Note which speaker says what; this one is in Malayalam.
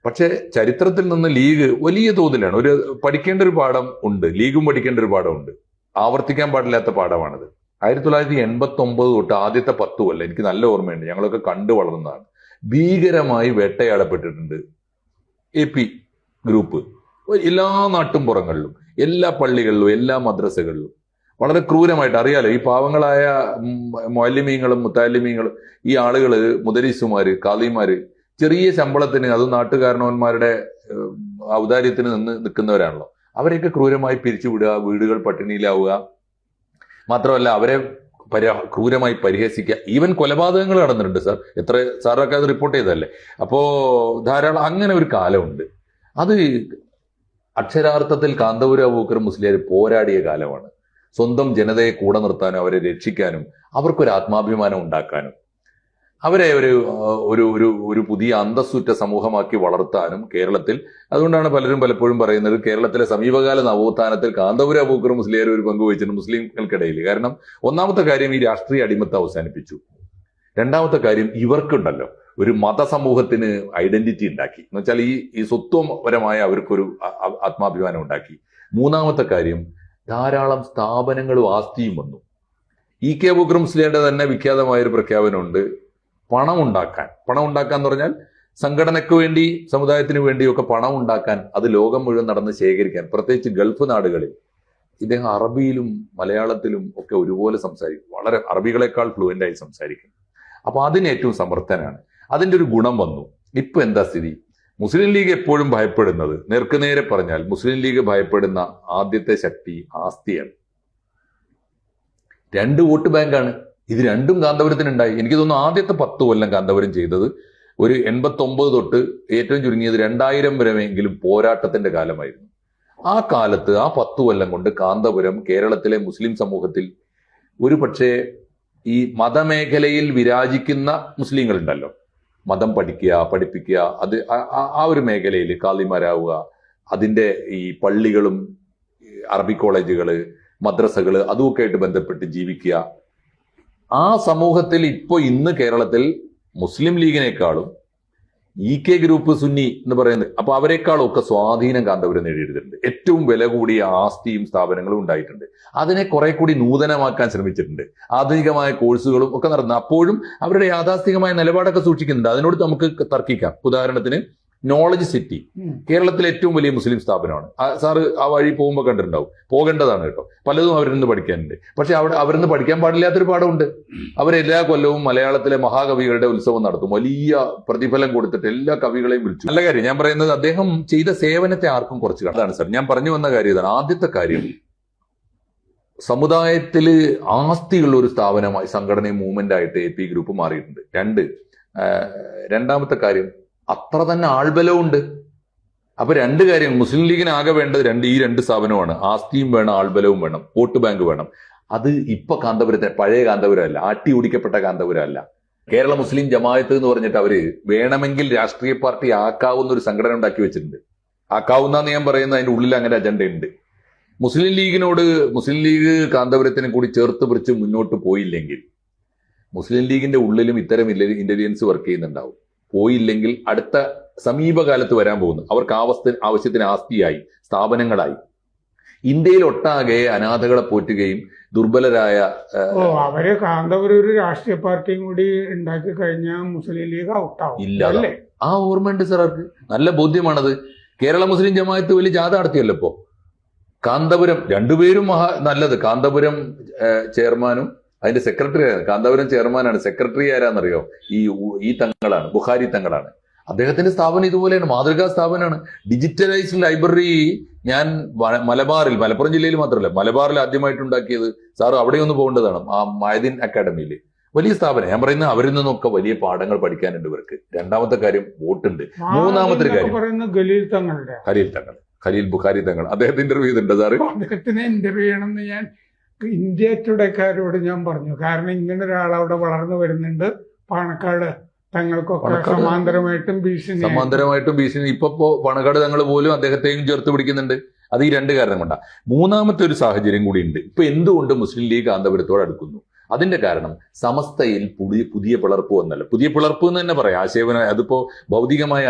Speaker 1: പക്ഷെ ചരിത്രത്തിൽ നിന്ന് ലീഗ് വലിയ തോതിലാണ് പഠിക്കേണ്ട ഒരു പാഠം ഉണ്ട്. ലീഗും പഠിക്കേണ്ട ഒരു പാഠമുണ്ട്. ആവർത്തിക്കാൻ പാടില്ലാത്ത പാഠമാണിത്. 1989 തൊട്ട് ആദ്യത്തെ 10 കൊല്ലം എനിക്ക് നല്ല ഓർമ്മയുണ്ട്. ഞങ്ങളൊക്കെ കണ്ടു വളർന്നതാണ്. ഭീകരമായി വേട്ടയാടപ്പെട്ടിട്ടുണ്ട് AP ഗ്രൂപ്പ്. എല്ലാ നാട്ടും പുറങ്ങളിലും, എല്ലാ പള്ളികളിലും, എല്ലാ മദ്രസകളിലും വളരെ ക്രൂരമായിട്ട്. അറിയാലോ, ഈ പാവങ്ങളായ മുഅല്ലിമീങ്ങളും മുത്തഅല്ലിമീങ്ങളും ഈ ആളുകള്, മുദരിസുമാര്, ഖാദിമാര് ചെറിയ ശമ്പളത്തിന്, അതും നാട്ടുകാരണവന്മാരുടെ ഔദാര്യത്തിന് നിൽക്കുന്നവരാണല്ലോ. അവരെയൊക്കെ ക്രൂരമായി പിരിച്ചുവിടുക, വീടുകൾ പട്ടിണിയിലാവുക, മാത്രമല്ല അവരെ ക്രൂരമായി പരിഹസിക്കുക. ഈവൻ കൊലപാതകങ്ങൾ നടന്നിട്ടുണ്ട് സാർ. സാറൊക്കെ അത് റിപ്പോർട്ട് ചെയ്തതല്ലേ? അപ്പോ ധാരാളം അങ്ങനെ ഒരു കാലമുണ്ട്. അത് അക്ഷരാർത്ഥത്തിൽ കാന്തപുരം അബൂബക്കർ മുസ്ലിയാർ പോരാടിയ കാലമാണ്. സ്വന്തം ജനതയെ കൂടെ നിർത്താനും അവരെ രക്ഷിക്കാനും അവർക്കൊരു ആത്മാഭിമാനം ഉണ്ടാക്കാനും അവരെ ഒരു പുതിയ അന്തസ്സുറ്റ സമൂഹമാക്കി വളർത്താനും കേരളത്തിൽ. അതുകൊണ്ടാണ് പലപ്പോഴും പറയുന്നത് കേരളത്തിലെ സമീപകാല നവോത്ഥാനത്തിൽ കാന്തപുരം അബൂബക്കർ മുസ്ലിയാർ ഒരു പങ്ക് വഹിച്ചിട്ടുണ്ട് മുസ്ലിംകൾക്കിടയിൽ. കാരണം ഒന്നാമത്തെ കാര്യം ഈ രാഷ്ട്രീയ അടിമത്തം അവസാനിപ്പിച്ചു. രണ്ടാമത്തെ കാര്യം ഇവർക്കുണ്ടല്ലോ ഒരു മതസമൂഹത്തിന് ഐഡന്റിറ്റി ഉണ്ടാക്കി, എന്ന് വെച്ചാൽ ഈ സ്വത്വപരമായ അവർക്കൊരു ആത്മാഭിമാനം ഉണ്ടാക്കി. മൂന്നാമത്തെ കാര്യം ധാരാളം സ്ഥാപനങ്ങളും ആസ്തിയും വന്നു. കെ അബൂബക്കർ മുസ്ലിയാരുടെ തന്നെ വിഖ്യാതമായൊരു പ്രഖ്യാപനമുണ്ട്, പണം ഉണ്ടാക്കാൻ എന്ന് പറഞ്ഞാൽ സംഘടനയ്ക്ക് വേണ്ടി, സമുദായത്തിന് വേണ്ടിയൊക്കെ പണം ഉണ്ടാക്കാൻ, അത് ലോകം മുഴുവൻ നടന്ന് ശേഖരിക്കാൻ, പ്രത്യേകിച്ച് ഗൾഫ് നാടുകളിൽ. ഇദ്ദേഹം അറബിയിലും മലയാളത്തിലും ഒക്കെ ഒരുപോലെ സംസാരിക്കും. വളരെ അറബികളെക്കാൾ ഫ്ലുവൻ്റായി സംസാരിക്കും. അപ്പൊ അതിന് ഏറ്റവും സമർത്ഥനാണ്. അതിന്റെ ഒരു ഗുണം വന്നു. ഇപ്പൊ എന്താ സ്ഥിതി? മുസ്ലിം ലീഗ് എപ്പോഴും ഭയപ്പെടുന്നത്, നേർക്കുനേരെ പറഞ്ഞാൽ മുസ്ലിം ലീഗ് ഭയപ്പെടുന്ന ആദ്യത്തെ ശക്തി ആസ്തിയാണ്. 2 വോട്ട് ബാങ്കാണ്. ഇത് രണ്ടും കാന്തപുരത്തിനുണ്ടായി. എനിക്ക് തോന്നുന്നു ആദ്യത്തെ 10 കൊല്ലം കാന്തപുരം ചെയ്തത് ഒരു 89 തൊട്ട് ഏറ്റവും ചുരുങ്ങിയത് 2000 വരെയെങ്കിലും പോരാട്ടത്തിന്റെ കാലമായിരുന്നു. ആ കാലത്ത്, ആ 10 കൊല്ലം കൊണ്ട് കാന്തപുരം കേരളത്തിലെ മുസ്ലിം സമൂഹത്തിൽ ഒരു പക്ഷേ ഈ മതമേഖലയിൽ വിരാജിക്കുന്ന മുസ്ലിങ്ങളുണ്ടല്ലോ, മതം പഠിപ്പിക്കുക, അത് ആ ഒരു മേഖലയിൽ ഖാദിമാരാവുക, അതിന്റെ ഈ പള്ളികളും അറബി കോളേജുകള്, മദ്രസകള്, അതുമൊക്കെ ആയിട്ട് ബന്ധപ്പെട്ട് ജീവിക്കുക. ആ സമൂഹത്തിൽ ഇന്ന് കേരളത്തിൽ മുസ്ലിം ലീഗിനേക്കാളും കെ ഗ്രൂപ്പ് സുന്നി എന്ന് പറയുന്നത്, അപ്പൊ അവരെക്കാളും ഒക്കെ സ്വാധീനം കാന്തപുരം നേടിയെടുത്തിട്ടുണ്ട്. ഏറ്റവും വില കൂടിയ ആസ്തിയും സ്ഥാപനങ്ങളും ഉണ്ടായിട്ടുണ്ട്. അതിനെ കുറെ കൂടി നൂതനമാക്കാൻ ശ്രമിച്ചിട്ടുണ്ട്. ആധുനികമായ കോഴ്സുകളും ഒക്കെ നടന്നു. അപ്പോഴും അവരുടെ യാഥാസ്ഥികമായ നിലപാടൊക്കെ സൂക്ഷിക്കുന്നുണ്ട്. അതിനോട് നമുക്ക് തർക്കിക്കാം. ഉദാഹരണത്തിന് നോളജ് സിറ്റി കേരളത്തിലെ ഏറ്റവും വലിയ മുസ്ലിം സ്ഥാപനമാണ്. സാറ് ആ വഴി പോകുമ്പോൾ കണ്ടിട്ടുണ്ടാവും. പോകേണ്ടതാണ് കേട്ടോ. പലതും അവരിൽ നിന്ന് പഠിക്കാനുണ്ട്. പക്ഷെ അവരിൽ നിന്ന് പഠിക്കാൻ പാടില്ലാത്തൊരു പാഠമുണ്ട്. അവരെല്ലാ കൊല്ലവും മലയാളത്തിലെ മഹാകവികളുടെ ഉത്സവം നടത്തും. വലിയ പ്രതിഫലം കൊടുത്തിട്ട് എല്ലാ കവികളെയും വിളിച്ചു. നല്ല കാര്യം. ഞാൻ പറയുന്നത് അദ്ദേഹം ചെയ്ത സേവനത്തെ ആർക്കും കുറച്ച് കാണാതാണ് സാർ. ഞാൻ പറഞ്ഞു വന്ന കാര്യം ഇതാണ്. ആദ്യത്തെ കാര്യം, സമുദായത്തില് ആസ്തിയുള്ള ഒരു സ്ഥാപനമായി, സംഘടനയും മൂവ്മെന്റ് ആയിട്ട് AP ഗ്രൂപ്പ് മാറിയിട്ടുണ്ട്. രണ്ടാമത്തെ കാര്യം, അത്ര തന്നെ ആൾബലവും ഉണ്ട്. അപ്പൊ 2 കാര്യം മുസ്ലിം ലീഗിന് ആകെ വേണ്ടത് ഈ 2 സ്ഥാപനമാണ്. ആസ്തിയും വേണം, ആൾബലവും വേണം, വോട്ട് ബാങ്ക് വേണം. അത് ഇപ്പൊ കാന്തപുരത്തെ പഴയ കാന്തപുരമല്ല, ആട്ടി ഓടിക്കപ്പെട്ട കാന്തപുരമല്ല. കേരള മുസ്ലിം ജമാഅത്ത് എന്ന് പറഞ്ഞിട്ട് അവര് വേണമെങ്കിൽ രാഷ്ട്രീയ പാർട്ടി ആക്കാവുന്ന ഒരു സംഘടന ഉണ്ടാക്കി വെച്ചിട്ടുണ്ട്. ആക്കാവുന്ന ഞാൻ പറയുന്നത് അതിന്റെ ഉള്ളിൽ അങ്ങനെ അജണ്ട ഉണ്ട്. മുസ്ലിം ലീഗ് കാന്തപുരത്തിനെ കൂടി ചേർത്ത് പിടിച്ച് മുന്നോട്ട് പോയില്ലെങ്കിൽ, മുസ്ലിം ലീഗിന്റെ ഉള്ളിലും ഇത്തരം ഇന്റലിജൻസ് വർക്ക് ചെയ്യുന്നുണ്ടാവും. പോയില്ലെങ്കിൽ അടുത്ത സമീപകാലത്ത് വരാൻ പോകുന്നു. അവർക്ക് ആവശ്യത്തിന് ആസ്തിയായി, സ്ഥാപനങ്ങളായി. ഇന്ത്യയിൽ ഒട്ടാകെ അനാഥകളെ പോറ്റുകയും ദുർബലരായ
Speaker 2: അവര് കാന്തപുരം ഒരു രാഷ്ട്രീയ പാർട്ടിയും കൂടി ഉണ്ടാക്കി കഴിഞ്ഞാൽ മുസ്ലിം ലീഗ് ഔട്ടാവും.
Speaker 1: ഇല്ല, ആ ഓർമ്മയുണ്ട് സാർ. അവർക്ക് നല്ല ബോധ്യമാണത്. കേരള മുസ്ലിം ജമാഅത്ത് വലിയ ജാഥ നടത്തിയല്ലോ ഇപ്പോ. കാന്തപുരം രണ്ടുപേരും നല്ലത്. കാന്തപുരം ചെയർമാനും അതിന്റെ സെക്രട്ടറി, കാന്തപുരം ചെയർമാനാണ്. സെക്രട്ടറി ആരാന്നറിയോ? ഈ തങ്ങളാണ്, ബുഖാരി തങ്ങളാണ്. അദ്ദേഹത്തിന്റെ സ്ഥാപനം ഇതുപോലെയാണ്, മാതൃകാ സ്ഥാപനമാണ്. ഡിജിറ്റലൈസ്ഡ് ലൈബ്രറി ഞാൻ മലപ്പുറം ജില്ലയിൽ മാത്രമല്ല, മലബാറിൽ ആദ്യമായിട്ടുണ്ടാക്കിയത്. സാറ് അവിടെയൊന്ന് പോകേണ്ടതാണ്. ആ മയദീൻ അക്കാഡമിയിൽ വലിയ സ്ഥാപനം. ഞാൻ പറയുന്നത് അവരിൽ നിന്നൊക്കെ വലിയ പാഠങ്ങൾ പഠിക്കാനുണ്ട് ഇവർക്ക്. രണ്ടാമത്തെ കാര്യം വോട്ടുണ്ട്. മൂന്നാമത്തെ കാര്യം ഖലീൽ ബുഖാരി തങ്ങൾ. അദ്ദേഹത്തിന്റെ ഇന്റർവ്യൂ ചെയ്തിട്ടുണ്ട് സാറ്?
Speaker 2: അദ്ദേഹത്തിന് ഇന്റർവ്യൂ ചെയ്യണമെന്ന് ഞാൻ ഇന്ത്യ ടുഡേക്കാരോട് ഞാൻ പറഞ്ഞു. കാരണം ഇങ്ങനെ ഒരാൾ അവിടെ വളർന്നു വരുന്നുണ്ട്. പാണക്കാട് തങ്ങൾക്കൊക്കെ സമാന്തരമായിട്ടും
Speaker 1: ഭീഷണി. ഇപ്പൊ പണക്കാട് തങ്ങൾ പോലും അദ്ദേഹത്തെയും ചേർത്ത് പിടിക്കുന്നുണ്ട്. അത് ഈ 2 കാരണം കൊണ്ടാണ്. മൂന്നാമത്തെ ഒരു സാഹചര്യം കൂടി ഉണ്ട്. ഇപ്പൊ എന്തുകൊണ്ട് മുസ്ലിം ലീഗ് കാന്തപുരത്തോട് അടുക്കുന്നു? അതിന്റെ കാരണം സമസ്തയിൽ പുതിയ പിളർപ്പ് വന്നല്ലോ. പുതിയ പിളർപ്പ് എന്ന് തന്നെ പറയാം. ആശയപരമായ, അതിപ്പോ ഭൗതികമായ